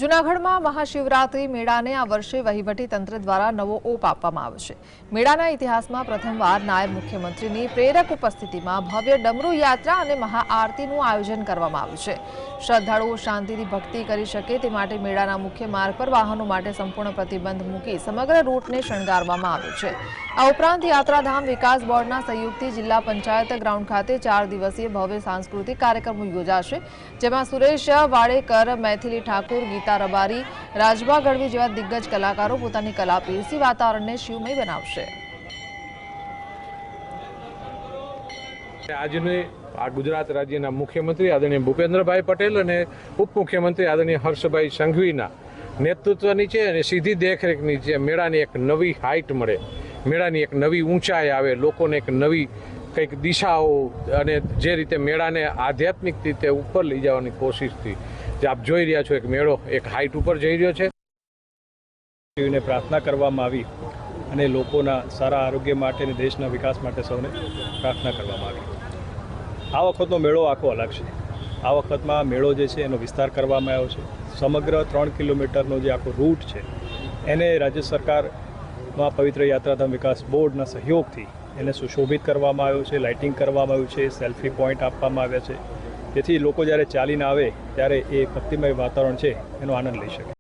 જૂનાગઢમાં મહાશિવરાત્રી મેળાને આ વર્ષે વહીવટી તંત્ર દ્વારા નવો ઓપ આપવામાં આવ્યો છે। મેળાના ઇતિહાસમાં પ્રથમવાર નાયબ મુખ્યમંત્રીની પ્રેરક ઉપસ્થિતિમાં ભવ્ય ડમરૂ યાત્રા અને મહાઆરતીનું આયોજન કરવામાં આવ્યું છે। શ્રદ્ધાળુઓ શાંતિથી ભક્તિ કરી શકે તે માટે મેળાના મુખ્ય માર્ગ પર વાહનો માટે સંપૂર્ણ પ્રતિબંધ મૂકી સમગ્ર રૂટને શણગારવામાં આવ્યો છે। આ ઉપરાંત યાત્રાધામ વિકાસ બોર્ડના સહયોગથી જિલ્લા પંચાયત ગ્રાઉન્ડ ખાતે 4 દિવસીય ભવ્ય સાંસ્કૃતિક કાર્યક્રમો યોજાશે, જેમાં સુરેશ વાડેકર, મૈથિલી ઠાકુર, ગીતા રબારી, રાજબા ગઢવી જેવા દિગ્ગજ કલાકારો પોતાની કલા પીરસી વાતાવરણને શિવમય બનાવશે। આજની ગુજરાત રાજ્યના મુખ્યમંત્રી આદરણીય ભૂપેન્દ્રભાઈ પટેલ અને ઉપમુખ્યમંત્રી આદરણીય હર્ષભાઈ સંઘવીના નેતૃત્વ નીચે અને સીધી દેખરેખ નીચે મેળાની એક નવી હાઇટ મળે, મેળાની એક નવી ઊંચાઈ આવે, લોકોને એક નવી કંઈક દિશાઓ અને જે રીતે મેળાને આધ્યાત્મિક રીતે ઉપર લઈ જવાની કોશિશથી જે આપ જોઈ રહ્યા છો, એક મેળો એક હાઇટ ઉપર જઈ રહ્યો છે। શિવને પ્રાર્થના કરવામાં આવી અને લોકોના સારા આરોગ્ય માટે અને દેશના વિકાસ માટે સૌને પ્રાર્થના કરવામાં આવી। આ વખતનો મેળો આખો અલગ છે। આ વખતમાં મેળો જે છે એનો વિસ્તાર કરવામાં આવ્યો છે। સમગ્ર 3 કિલોમીટરનો જે આખો રૂટ છે એને રાજ્ય સરકારમાં પવિત્ર યાત્રાધામ વિકાસ બોર્ડના સહયોગથી એને સુશોભિત કરવામાં આવ્યો છે, લાઇટિંગ કરવામાં આવ્યું છે, સેલ્ફી પોઈન્ટ આપવામાં આવ્યા છે, જેથી લોકો જ્યારે ચાલીને આવે ત્યારે એ ભક્તિમય વાતાવરણ છે એનો આનંદ લઈ શકે।